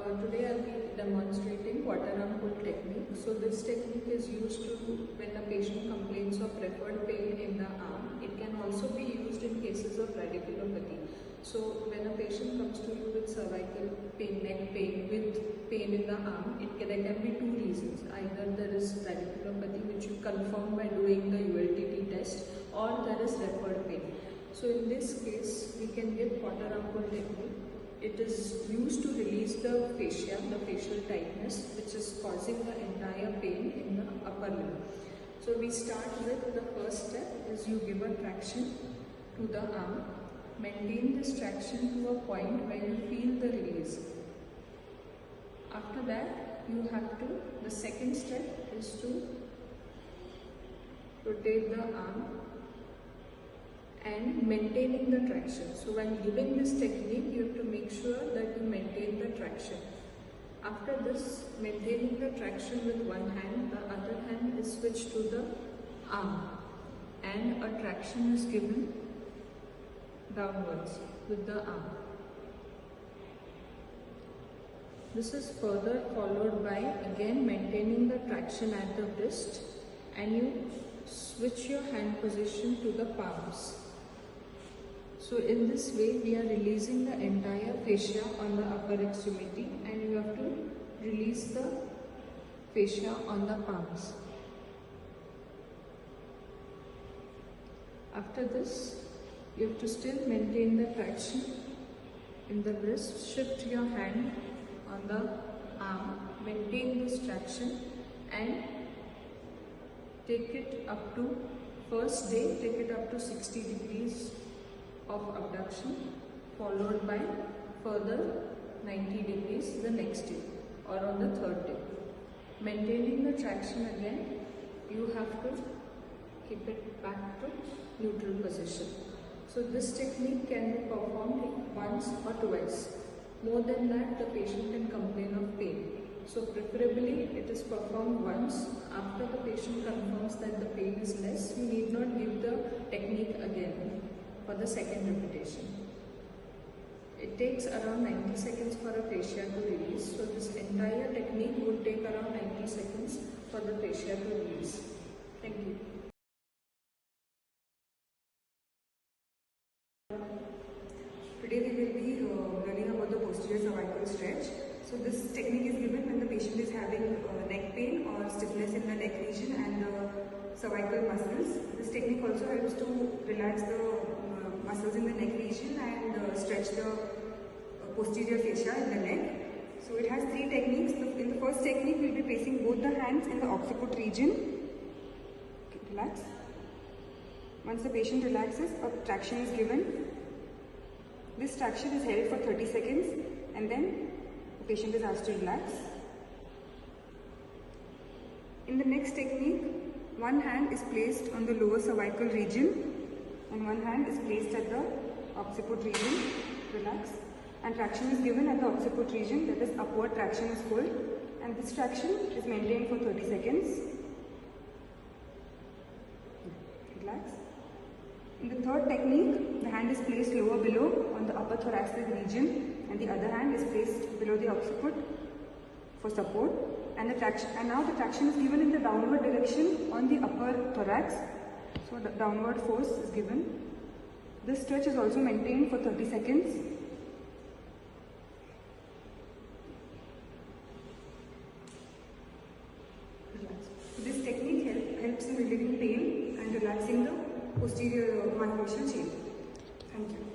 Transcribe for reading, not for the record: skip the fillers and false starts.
Today I'll be demonstrating Quater pull technique. So this technique is used to when a patient complains of preferred pain in the arm. It can also be used in cases of radiculopathy. So when a patient comes to you with cervical pain, neck pain, with pain in the arm, there can be two reasons. Either there is radiculopathy, which you confirm by doing the ULTT test, or there is referred pain. So in this case, we can give Quater pull technique. It is used to release the fascia, the facial tightness, which is causing the entire pain in the upper limb. So we start with the first step is you give a traction to the arm. Maintain this traction to a point where you feel the release. After that, you have to, the second step is to rotate the arm and maintaining the traction. So when giving this technique, you have to make sure that you maintain the traction. After this, maintaining the traction with one hand, the other hand is switched to the arm and a traction is given downwards with the arm. This is further followed by again maintaining the traction at the wrist, and you switch your hand position to the palms. So in this way, we are releasing the entire fascia on the upper extremity, and you have to release the fascia on the palms. After this, you have to still maintain the traction in the wrist. Shift your hand on the arm, maintain this traction and take it up to, first day, take it up to 60 degrees of abduction, followed by further 90 degrees the next day or on the third day. Maintaining the traction again, you have to keep it back to neutral position. So this technique can be performed once or twice. More than that, the patient can complain of pain. So preferably it is performed once. After the patient confirms that the pain is less, you need not give the technique again for the second repetition. It takes around 90 seconds for a fascia to release. So this entire technique would take around 90 seconds for the fascia to release. Thank you. Today we will be learning about the posterior cervical stretch. So this technique is given when the patient is having neck pain or stiffness in the neck region and the cervical muscles. This technique also helps to relax the muscles in the neck region and stretch the posterior fascia in the neck. So it has three techniques. In the first technique, we will be placing both the hands in the occiput region. Okay, relax. Once the patient relaxes, a traction is given. This traction is held for 30 seconds and then the patient is asked to relax. In the next technique, one hand is placed on the lower cervical region and one hand is placed at the occiput region. Relax. And traction is given at the occiput region, that is upward traction is pulled, and this traction is maintained for 30 seconds. Relax. In the third technique, the hand is placed lower below on the upper thoracic region and the other hand is placed below the occiput for support, and now the traction is given in the downward direction on the upper thorax. So the downward force is given. This stretch is also maintained for 30 seconds. This technique helps in relieving pain and relaxing the posterior myofascial chain. Thank you.